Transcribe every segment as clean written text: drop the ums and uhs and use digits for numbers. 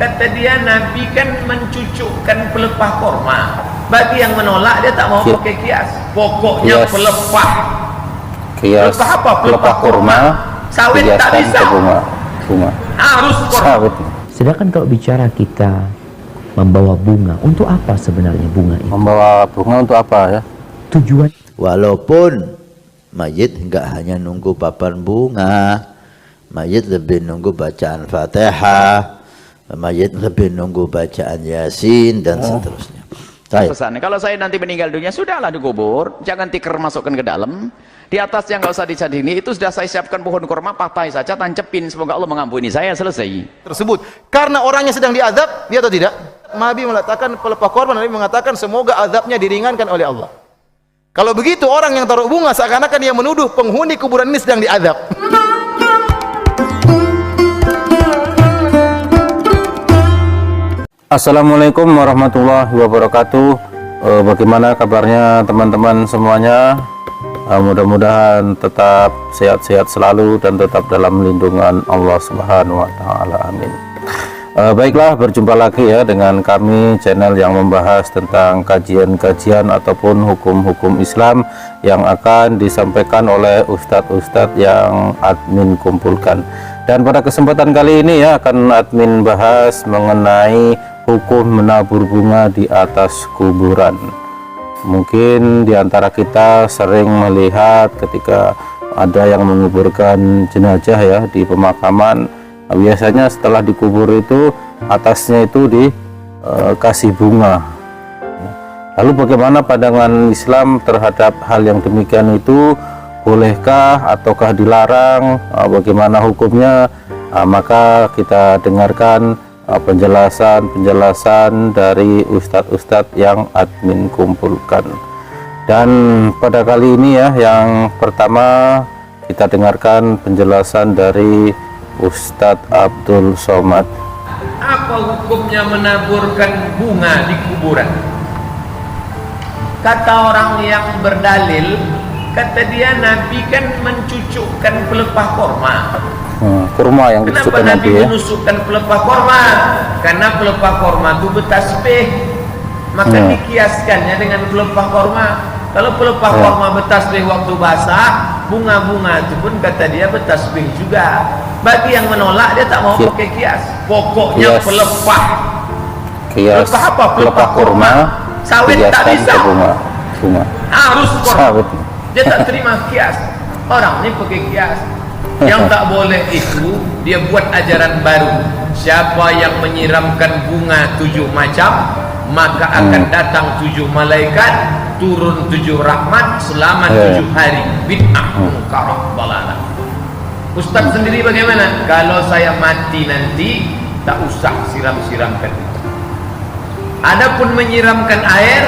Kata dia Nabi kan mencucukkan pelepah korma. Bagi yang menolak dia tak mau pakai kias. Pokoknya pelepah. Kias. Pelepah apa? Pelepah korma. Sawit tak bisa. Bunga. Harus sawit. Sedangkan kalau bicara kita membawa bunga, untuk apa sebenarnya bunga itu? Membawa bunga untuk apa ya? Tujuan. Walaupun mayit enggak hanya nunggu papan bunga, mayit lebih nunggu bacaan Fatihah, mayit lebih nunggu bacaan Yasin dan seterusnya. Pesan, kalau saya nanti meninggal dunia, sudahlah dikubur, jangan tikar masukkan ke dalam. Di atasnya nggak usah dicadini, itu sudah saya siapkan pohon kurma, pakai saja, tancepin, semoga Allah mengampuni saya, selesai. Tersebut, karena orangnya sedang diazab, ya atau tidak? Nabi meletakkan pelepah korban, Nabi mengatakan semoga azabnya diringankan oleh Allah. Kalau begitu orang yang taruh bunga seakan-akan dia menuduh penghuni kuburan ini sedang diazab. Assalamualaikum warahmatullahi wabarakatuh. Bagaimana kabarnya teman-teman semuanya? Mudah-mudahan tetap sehat-sehat selalu dan tetap dalam lindungan Allah Subhanahu wa taala. Amin. Baiklah, berjumpa lagi ya dengan kami, channel yang membahas tentang kajian-kajian ataupun hukum-hukum Islam yang akan disampaikan oleh ustadz-ustadz yang admin kumpulkan. Dan pada kesempatan kali ini ya akan admin bahas mengenai hukum menabur bunga di atas kuburan. Mungkin diantara kita sering melihat ketika ada yang menguburkan jenazah ya di pemakaman, biasanya setelah dikubur itu atasnya itu dikasih bunga. Lalu bagaimana pandangan Islam terhadap hal yang demikian itu? Bolehkah ataukah dilarang? Bagaimana hukumnya? Maka kita dengarkan penjelasan dari ustadz-ustadz yang admin kumpulkan. Dan pada kali ini ya, yang pertama kita dengarkan penjelasan dari Ustadz Abdul Somad. Apa hukumnya menaburkan bunga di kuburan? Kata orang yang berdalil, kata dia Nabi kan mencucukkan pelepah korma. Kurma yang kenapa ditusukkan Nabi ya? menusukkan pelepah korma? Karena pelepah korma itu bertasbih, maka dikiaskannya dengan pelepah korma. Kalau pelepah korma bertasbih waktu basah, bunga-bunga itu pun kata dia bertasbih juga. Bagi yang menolak dia tak mau pakai kias. Pokoknya pelepah. Kias. Pelepah apa? Pelepah kurma. Sawit tak bisa. Bunga. Harus korma. Sawit. Dia tak terima kias. Orang ini pakai kias. Yang tak boleh itu dia buat ajaran baru. Siapa yang menyiramkan bunga 7 macam, maka akan datang 7 malaikat, turun 7 rahmat selama 7 hari. Bid'ah munkarah dalalah. Ustaz sendiri bagaimana? Kalau saya mati nanti tak usah siram-siramkan itu. Adapun menyiramkan air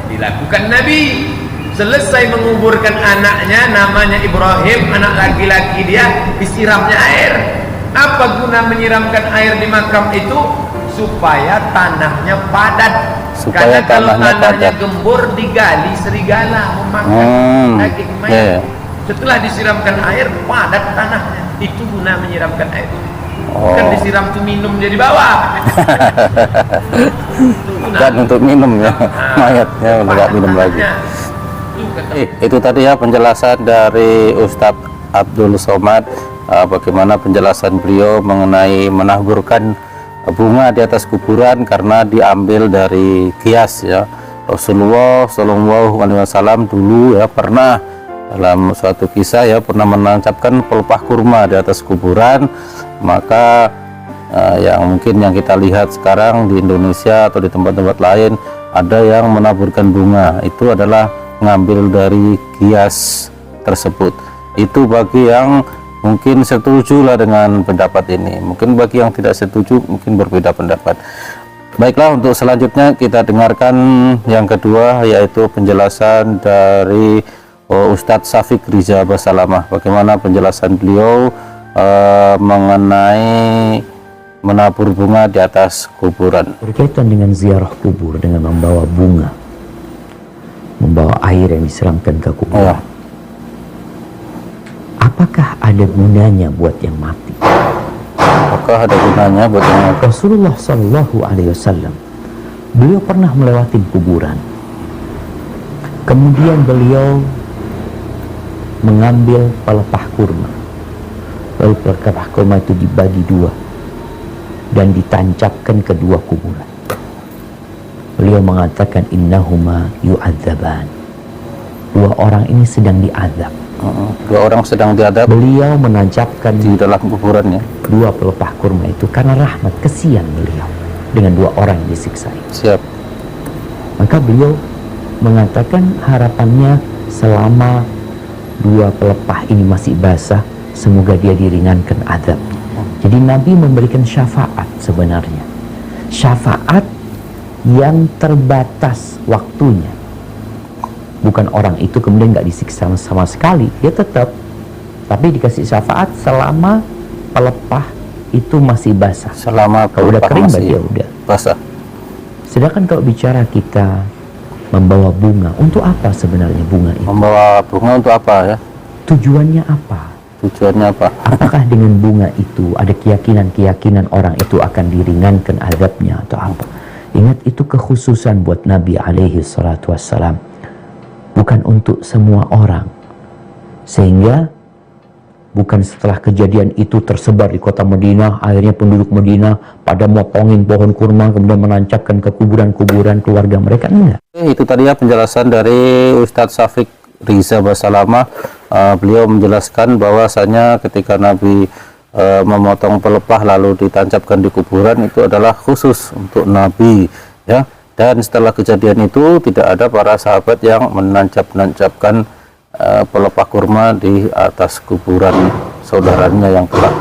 dilakukan Nabi. Selesai menguburkan anaknya, namanya Ibrahim, anak laki-laki dia, disiramnya air. Apa guna menyiramkan air di makam itu? Supaya tanahnya padat. Karena kalau tanahnya gembur, digali serigala memakan daging mayat. Setelah disiramkan air, padat tanahnya. Itu guna menyiramkan air. Bukan disiram tuh minum jadi bawah. Dan untuk minum ya, mayatnya udah gak minum lagi. Itu tadi ya penjelasan dari Ustadz Abdul Somad, bagaimana penjelasan beliau mengenai menaburkan bunga di atas kuburan karena diambil dari kias ya. Rasulullah Shallallahu Alaihi Wasallam dulu ya pernah dalam suatu kisah ya pernah menancapkan pelepah kurma di atas kuburan. Maka yang mungkin yang kita lihat sekarang di Indonesia atau di tempat-tempat lain ada yang menaburkan bunga, itu adalah ngambil dari kias tersebut. Itu bagi yang mungkin setuju lah dengan pendapat ini. Mungkin bagi yang tidak setuju mungkin berbeda pendapat. Baiklah, untuk selanjutnya kita dengarkan yang kedua, yaitu penjelasan dari Ustadz Syafiq Riza Basalamah. Bagaimana penjelasan beliau mengenai menabur bunga di atas kuburan. Berkaitan dengan ziarah kubur dengan membawa bunga, membawa air yang disiramkan ke kuburan. Apakah ada gunanya buat yang mati? apakah ada gunanya buat yang Rasulullah Shallallahu Alaihi Wasallam, beliau pernah melewati kuburan. Kemudian beliau mengambil pelepah kurma. Lalu pelepah kurma itu dibagi dua dan ditancapkan ke dua kuburan. Beliau mengatakan innahuma yu'adzaban. Dua orang ini sedang diazab. dua orang sedang diadab Beliau menancapkan di dalam kuburannya. dua pelepah kurma itu karena rahmat, kesian beliau dengan dua orang yang disiksa itu. Siap. Maka beliau mengatakan harapannya selama dua pelepah ini masih basah, semoga dia diringankan azab. Jadi Nabi memberikan syafaat sebenarnya. Syafaat yang terbatas waktunya. Bukan orang itu kemudian nggak disiksa sama sekali, dia tetap, tapi dikasih syafaat selama pelepah itu masih basah. Selama Kalau udah pelepah kering masih berarti ya udah. basah. Sedangkan kalau bicara kita membawa bunga, untuk apa sebenarnya bunga itu? Membawa bunga untuk apa ya? Tujuannya apa? Tujuannya apa? Apakah dengan bunga itu ada keyakinan-keyakinan orang itu akan diringankan azabnya atau apa? Ingat, itu kekhususan buat Nabi alaihi salatu wassalam, bukan untuk semua orang. Sehingga bukan setelah kejadian itu tersebar di kota Madinah, akhirnya penduduk Madinah pada motongin pohon kurma kemudian menancapkan ke kuburan-kuburan keluarga mereka. Enggak. Itu tadi ya penjelasan dari Ustadz Syafiq Riza Basalama. Beliau menjelaskan bahwasanya ketika Nabi memotong pelepah lalu ditancapkan di kuburan itu adalah khusus untuk Nabi ya. Dan setelah kejadian itu tidak ada para sahabat yang menancapkan pelepah kurma di atas kuburan saudaranya yang telah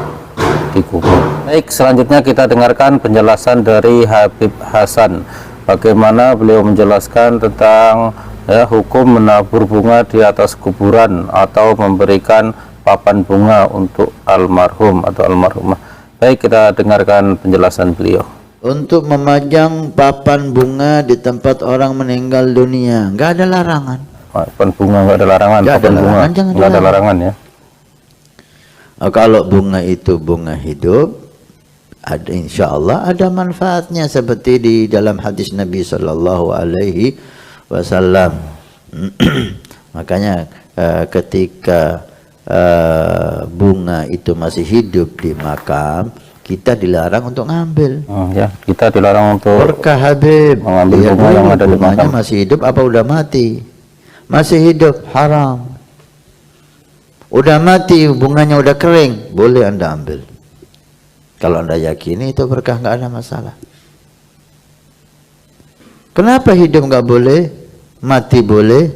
dikubur. Baik, selanjutnya kita dengarkan penjelasan dari Habib Hasan. Bagaimana beliau menjelaskan tentang hukum menabur bunga di atas kuburan atau memberikan papan bunga untuk almarhum atau almarhumah. Baik, kita dengarkan penjelasan beliau. Untuk memajang papan bunga di tempat orang meninggal dunia, nggak ada larangan. Papan bunga nggak ada larangan. Nggak ada papan bunga larangan, jangan nggak ada dilarang. larangan ya. Kalau bunga itu bunga hidup, ada insya Allah ada manfaatnya seperti di dalam hadis Nabi Shallallahu Alaihi Wasallam. Makanya ketika bunga itu masih hidup di makam, kita dilarang untuk ngambil. Ya, kita dilarang untuk Berkah Habib, mengambil lihat bunga yang dulu ada di bunganya makam. masih hidup apa udah mati? Masih hidup, haram. Udah mati, bunganya udah kering, boleh Anda ambil. Kalau Anda yakini itu berkah, nggak ada masalah. Kenapa hidup nggak boleh, mati boleh?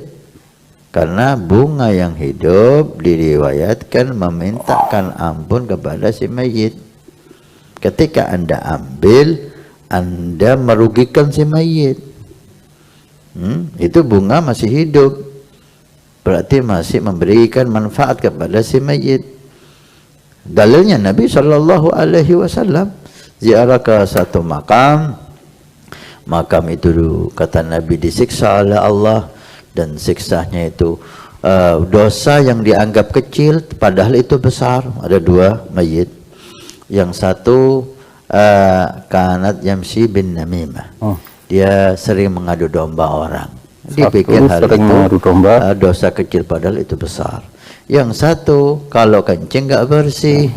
Karena bunga yang hidup diriwayatkan memintakan ampun kepada si mayit. Ketika Anda ambil, Anda merugikan si mayit. Itu bunga masih hidup, berarti masih memberikan manfaat kepada si mayit. Dalilnya Nabi Shallallahu Alaihi Wasallam ziarah ke satu makam. Makam itu kata Nabi disiksa oleh Allah, dan siksanya itu dosa yang dianggap kecil padahal itu besar. Ada dua mayit, yang satu kanat yamsi bin namimah, dia sering mengadu domba orang. Dipikir hal sering itu mengadu domba. dosa kecil padahal itu besar. Yang satu kalau kencing nggak bersih,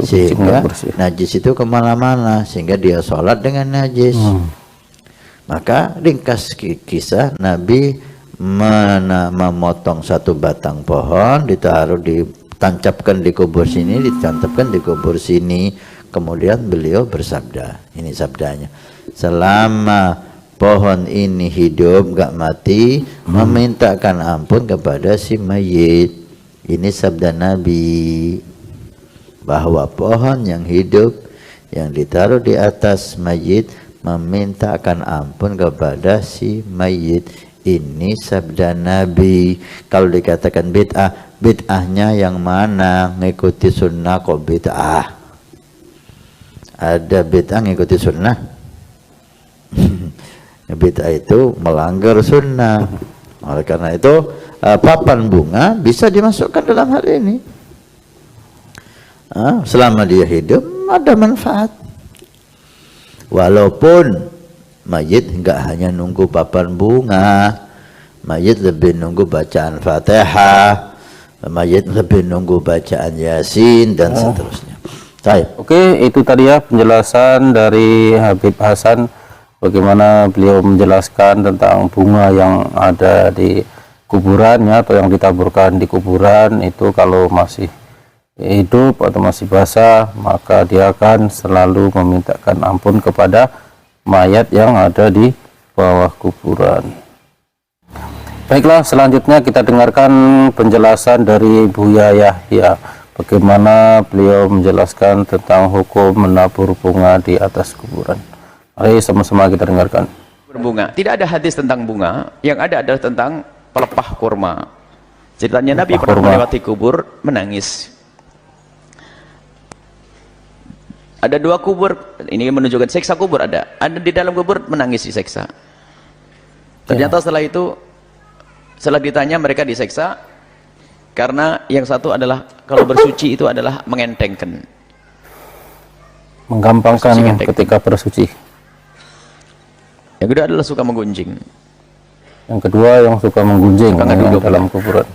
sehingga nggak bersih. najis itu kemana-mana, sehingga dia sholat dengan najis. Maka ringkas kisah, Nabi memotong satu batang pohon, ditancapkan di kubur sini, ditancapkan di kubur sini. Kemudian beliau bersabda, ini sabdanya, selama pohon ini hidup nggak mati, memintakan ampun kepada si mayit. Ini sabda Nabi, bahwa pohon yang hidup yang ditaruh di atas mayit memintakan ampun kepada si mayit. Ini sabda Nabi. Kalau dikatakan bid'ah, bid'ahnya yang mana? Ngikuti sunnah kok bid'ah? Ada bid'ah ngikuti sunnah? Bid'ah itu melanggar sunnah. Oleh karena itu papan bunga bisa dimasukkan dalam hal ini. Selama dia hidup ada manfaat. Walaupun mayit enggak hanya nunggu papan bunga, mayit lebih nunggu bacaan Fatihah, mayit lebih nunggu bacaan Yasin dan seterusnya. Baik. Oke, itu tadi ya penjelasan dari Habib Hasan, bagaimana beliau menjelaskan tentang bunga yang ada di kuburannya atau yang ditaburkan di kuburan itu kalau masih hidup atau masih basah, maka dia akan selalu memintakan ampun kepada mayat yang ada di bawah kuburan. Baiklah, selanjutnya kita dengarkan penjelasan dari Buya Yahya, bagaimana beliau menjelaskan tentang hukum menabur bunga di atas kuburan. Mari sama-sama kita dengarkan. Berbunga, tidak ada hadis tentang bunga, yang ada adalah tentang pelepah kurma. Ceritanya Nabi pernah melewati kubur menangis. Ada dua kubur, ini menunjukkan siksa kubur ada di dalam kubur menangis diseksa. Ternyata setelah itu, setelah ditanya mereka diseksa karena yang satu adalah kalau bersuci itu adalah mengentengkan, menggampangkan ketika bersuci. Yang kedua adalah suka menggunjing. Yang kedua yang suka menggunjing dalam kuburan.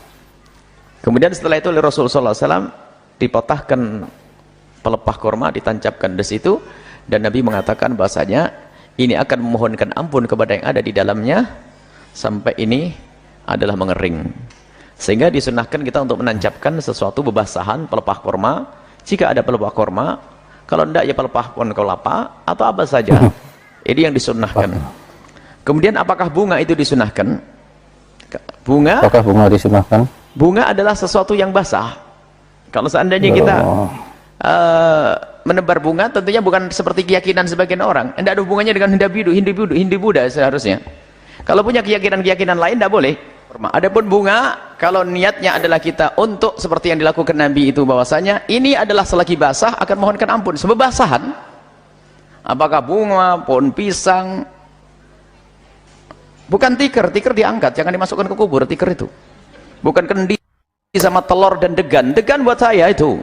Kemudian setelah itu oleh Rasulullah SAW dipotahkan pelepah kurma, ditancapkan di situ, dan Nabi mengatakan bahasanya ini akan memohonkan ampun kepada yang ada di dalamnya sampai ini adalah mengering. Sehingga disunahkan kita untuk menancapkan sesuatu bebasahan pelepah kurma. Jika ada pelepah kurma, kalau tidak ya pelepah pohon kelapa atau apa saja. Ini yang disunahkan. Kemudian apakah bunga itu disunahkan? Bunga? Apakah bunga disunahkan? Bunga adalah sesuatu yang basah. Kalau seandainya kita menebar bunga, tentunya bukan seperti keyakinan sebagian orang. Tidak ada hubungannya dengan Hindu Buddha seharusnya. Kalau punya keyakinan-keyakinan lain, tidak boleh. Adapun bunga, kalau niatnya adalah kita untuk seperti yang dilakukan Nabi itu, bahwasanya ini adalah selagi basah akan mohonkan ampun. Sebab basahan, apakah bunga, pohon pisang, bukan tikar diangkat, jangan dimasukkan ke kubur. Tikar itu bukan kendi sama telur dan degan buat saya itu.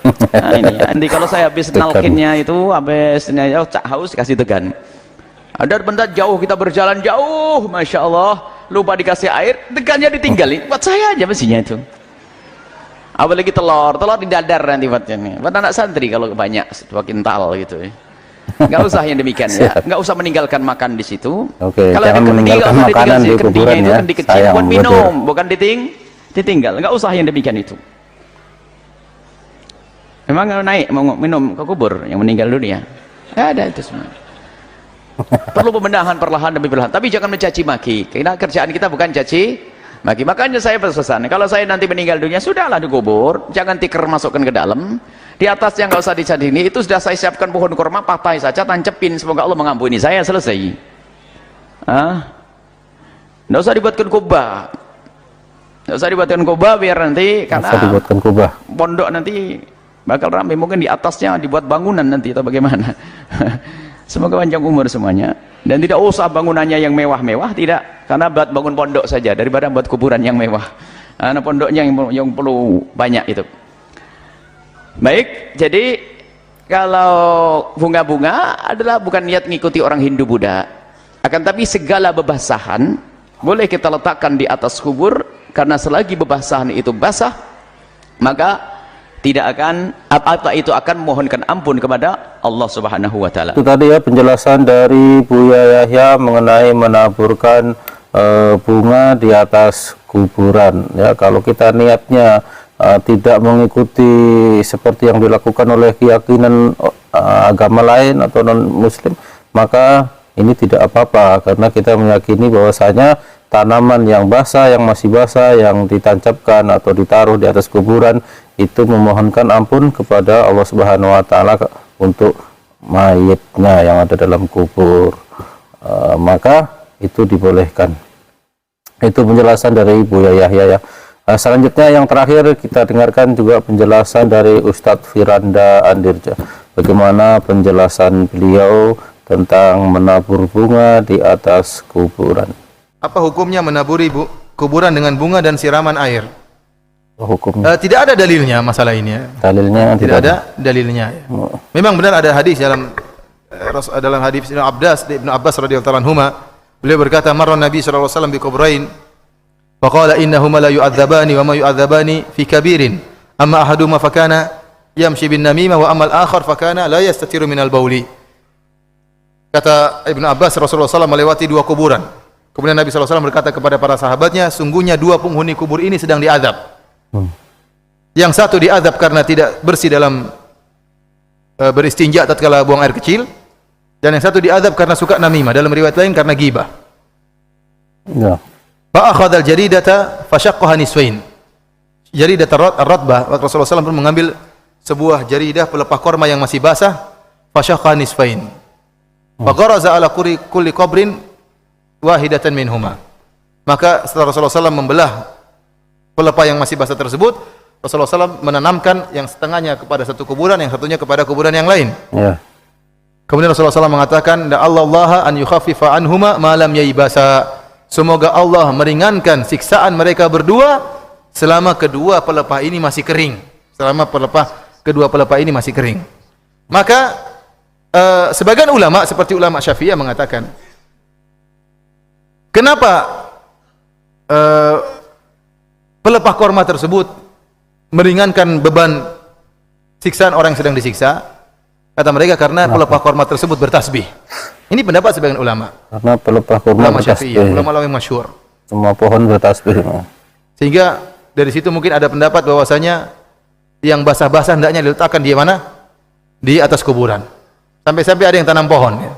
Nah, ini nanti kalau saya habis nalkinnya itu, habis cak haus kasih degan. Ada benda jauh, kita berjalan jauh, masya Allah, lupa dikasih air, degannya ditinggalin. Buat saya aja mestinya itu. Apalagi telur didadar nanti buatnya. Buat anak santri kalau banyak 2 kintal gitu. Nggak usah yang demikian ya, nggak usah meninggalkan makan di situ. Oke, kalau jangan meninggalkan makanan di kuburan ya. Kendi kecil buat minum, bukan ditinggal. Nggak usah yang demikian itu. Memang kalau naik mau minum ke kubur yang meninggal dunia, nggak ada itu semua. Perlu pembenahan perlahan demi perlahan, tapi jangan mencaci maki. Karena kerjaan kita bukan caci maki. Makanya saya berpesan, kalau saya nanti meninggal dunia, sudahlah dikubur, jangan tikar masukkan ke dalam. Di atas yang nggak usah dicadini, itu sudah saya siapkan pohon kurma, patai saja, tancepin, semoga Allah mengampuni saya, selesai. Nggak usah dibuatkan kubah, nggak usah dibuatkan kubah biar nanti karena pondok nanti bakal ramai, mungkin di atasnya dibuat bangunan nanti atau bagaimana. Semoga panjang umur semuanya, dan tidak usah bangunannya yang mewah-mewah, tidak, karena buat bangun pondok saja daripada buat kuburan yang mewah. Karena pondoknya yang perlu banyak itu. Baik, jadi kalau bunga-bunga adalah bukan niat mengikuti orang Hindu Buddha, akan tapi segala bebasahan boleh kita letakkan di atas kubur, karena selagi bebasahan itu basah, maka tidak akan apa-apa itu akan mohonkan ampun kepada Allah Subhanahu wa taala. Itu tadi ya penjelasan dari Buya Yahya mengenai menaburkan bunga di atas kuburan ya. Kalau kita niatnya tidak mengikuti seperti yang dilakukan oleh keyakinan agama lain atau non muslim, maka ini tidak apa-apa, karena kita meyakini bahwasanya tanaman yang basah, yang masih basah, yang ditancapkan atau ditaruh di atas kuburan itu memohonkan ampun kepada Allah Subhanahu wa taala untuk mayitnya yang ada dalam kubur. Maka itu dibolehkan. Itu penjelasan dari Buya Yahya ya. Selanjutnya yang terakhir kita dengarkan juga penjelasan dari Ustadz Firanda Andirja. Bagaimana penjelasan beliau tentang menabur bunga di atas kuburan. Apa hukumnya menaburi kuburan dengan bunga dan siraman air? Hukumnya. Tidak ada dalilnya masalah ini ya. Dalilnya Tidak ada dalilnya ya. Memang benar ada hadis dalam hadis Ibnu Abbas radhiyallahu anhuma, beliau berkata marra Nabi sallallahu alaihi wasallam bi kubrain faqala innahuma la yu'adzabani wa ma yu'adzabani fi kabirin amma ahaduhuma fakana yamshi bin namimah wa amma al-akhar fakana la yastatiru min al-bauli. Kata Ibnu Abbas, Rasulullah SAW melewati dua kuburan. Kemudian Nabi SAW berkata kepada para sahabatnya, sungguhnya dua penghuni kubur ini sedang diazab. Yang satu diazab karena tidak bersih dalam beristinja tatkala buang air kecil, dan yang satu diazab karena suka namimah, dalam riwayat lain karena ghibah. Ya. Fa akhadha al-jaridata fa shaqqaha nisfain. Jaridah ar-ratbah, Rasulullah SAW pun mengambil sebuah jaridah pelepah korma yang masih basah, fa shaqqaha nisfain. Fa gharaza ala kulli qabrin wahidatan minhuma. Maka setelah Rasulullah SAW membelah pelepah yang masih basah tersebut, Rasulullah SAW menanamkan yang setengahnya kepada satu kuburan, yang satunya kepada kuburan yang lain. Ya. Kemudian Rasulullah SAW mengatakan, Allah an yukhaffifa anhuma ma lam yaibasa. Semoga Allah meringankan siksaan mereka berdua selama kedua pelepah ini masih kering. Selama kedua pelepah ini masih kering. Maka sebagian ulama seperti ulama Syafi'iyah mengatakan, kenapa pelepah korma tersebut meringankan beban siksaan orang yang sedang disiksa? Kata mereka karena pelepah korma tersebut bertasbih. Ini pendapat sebagian ulama. Karena pelepah kurma Ulama Syafi'iyah, ulama yang masyhur. Semua pohon bertasbih. Sehingga dari situ mungkin ada pendapat bahwasanya yang basah-basah hendaknya diletakkan di mana? Di atas kuburan. Sampai-sampai ada yang tanam pohon ya.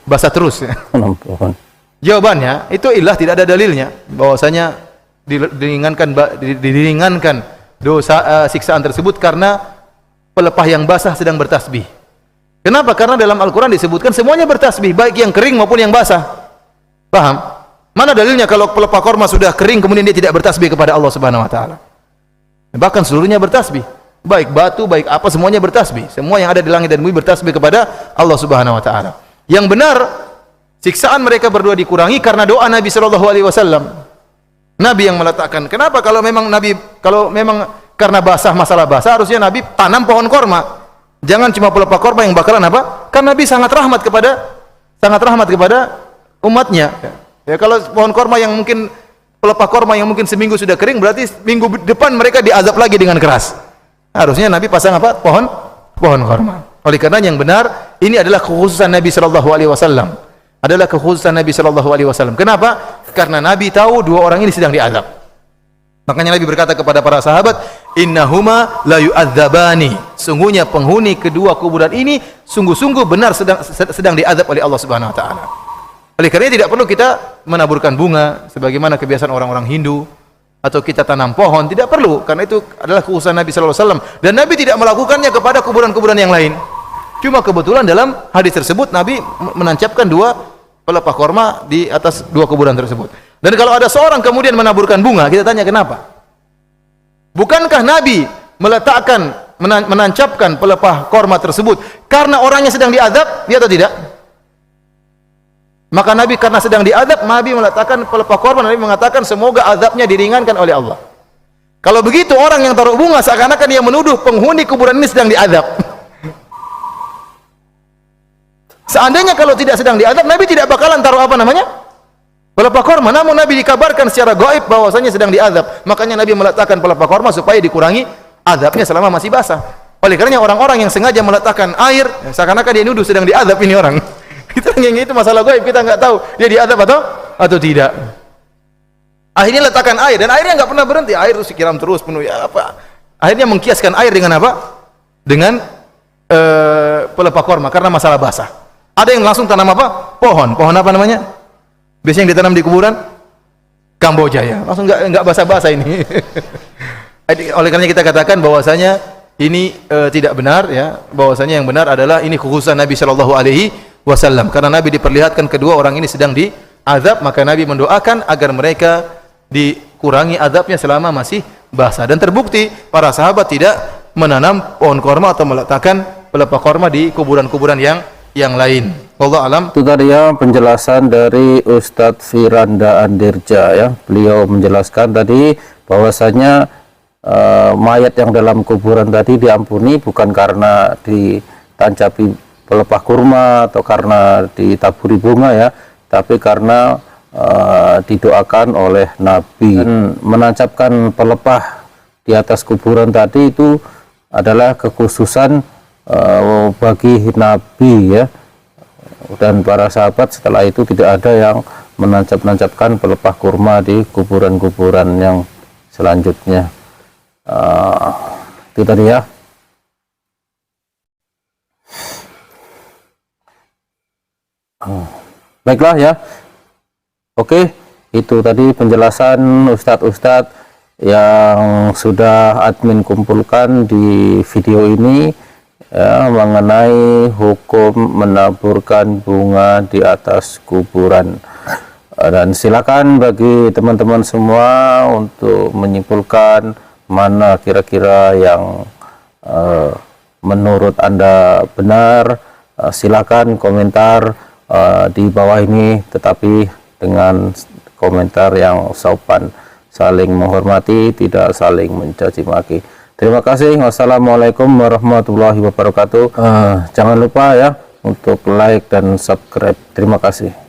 Basah terus ya. Tanam pohon. Jawabannya itu ilah tidak ada dalilnya bahwasanya diringankan dosa siksaan tersebut karena pelepah yang basah sedang bertasbih. Kenapa? Karena dalam Al-Quran disebutkan semuanya bertasbih, baik yang kering maupun yang basah. Paham? Mana dalilnya kalau pelepah korma sudah kering kemudian dia tidak bertasbih kepada Allah Subhanahu wa taala? Bahkan seluruhnya bertasbih. Baik batu, baik apa, semuanya bertasbih. Semua yang ada di langit dan bumi bertasbih kepada Allah Subhanahu wa taala. Yang benar, siksaan mereka berdua dikurangi karena doa Nabi sallallahu alaihi wasallam. Nabi yang meletakkan. Kenapa kalau memang karena basah, masalah basah, harusnya Nabi tanam pohon korma. Jangan cuma pelepah korma yang bakalan apa? Karena Nabi sangat rahmat kepada umatnya. Ya, kalau pohon korma yang mungkin pelepah korma yang mungkin seminggu sudah kering, berarti minggu depan mereka diazab lagi dengan keras. Harusnya Nabi pasang apa? Pohon korma. Oleh karena yang benar, ini adalah kekhususan Nabi sallallahu alaihi wasallam. Adalah kekhususan Nabi sallallahu alaihi wasallam. Kenapa? Karena Nabi tahu dua orang ini sedang diazab. Makanya Nabi berkata kepada para sahabat, innahuma la yu'adzabani. Sungguhnya penghuni kedua kuburan ini sungguh-sungguh benar sedang diazab oleh Allah Subhanahu wa taala. Oleh karena tidak perlu kita menaburkan bunga sebagaimana kebiasaan orang-orang Hindu atau kita tanam pohon, tidak perlu, karena itu adalah kekhususan Nabi sallallahu alaihi wasallam dan Nabi tidak melakukannya kepada kuburan-kuburan yang lain. Cuma kebetulan dalam hadis tersebut Nabi menancapkan dua pelepah korma di atas dua kuburan tersebut. Dan kalau ada seorang kemudian menaburkan bunga, kita tanya kenapa? Bukankah Nabi menancapkan pelepah korma tersebut karena orangnya sedang diazab, ya atau tidak? Maka Nabi karena sedang diazab, Nabi meletakkan pelepah korma, Nabi mengatakan semoga azabnya diringankan oleh Allah. Kalau begitu orang yang taruh bunga seakan-akan dia menuduh penghuni kuburan ini sedang diazab. Seandainya kalau tidak sedang diazab, Nabi tidak bakalan taruh apa namanya? Pelepah korma. Namun Nabi dikabarkan secara gaib bahwasanya sedang diazab. Makanya Nabi meletakkan pelepah korma supaya dikurangi azabnya selama masih basah. Oleh karenanya orang-orang yang sengaja meletakkan air, seakan-akan dia nuduh sedang diazab ini orang. Kita yang itu masalah gaib, kita nggak tahu dia diazab atau tidak. Akhirnya letakkan air dan airnya nggak pernah berhenti, air terus disiram terus penuh ya apa. Akhirnya mengkiaskan air dengan apa? Dengan pelepah korma karena masalah basah. Ada yang langsung tanam apa? Pohon apa namanya? Biasanya yang ditanam di kuburan Kamboja ya, langsung nggak basah-basah ini. Oleh karena kita katakan bahwasanya ini tidak benar ya, bahwasanya yang benar adalah ini kekhususan Nabi Shallallahu Alaihi Wasallam. Karena Nabi diperlihatkan kedua orang ini sedang diazab, maka Nabi mendoakan agar mereka dikurangi azabnya selama masih basah. Dan terbukti para sahabat tidak menanam pohon korma atau meletakkan pelepah korma di kuburan-kuburan yang lain. Wallahu alam. Itu tadi ya penjelasan dari Ustadz Firanda Andirja ya. Beliau menjelaskan tadi bahwasanya mayat yang dalam kuburan tadi diampuni bukan karena ditancapi pelepah kurma atau karena ditaburi bunga ya, tapi karena didoakan oleh Nabi. Dan menancapkan pelepah di atas kuburan tadi itu adalah kekhususan bagi Nabi ya, dan para sahabat setelah itu tidak ada yang menancap-nancapkan pelepah kurma di kuburan-kuburan yang selanjutnya. Itu tadi ya. Baiklah ya. Oke, itu tadi penjelasan Ustadz-Ustadz yang sudah admin kumpulkan di video ini ya, mengenai hukum menaburkan bunga di atas kuburan. Dan silakan bagi teman-teman semua untuk menyimpulkan mana kira-kira yang menurut Anda benar. Silakan komentar di bawah ini, tetapi dengan komentar yang sopan, saling menghormati, tidak saling mencaci maki. Terima kasih. Wassalamualaikum warahmatullahi wabarakatuh. Jangan lupa ya untuk like dan subscribe. Terima kasih.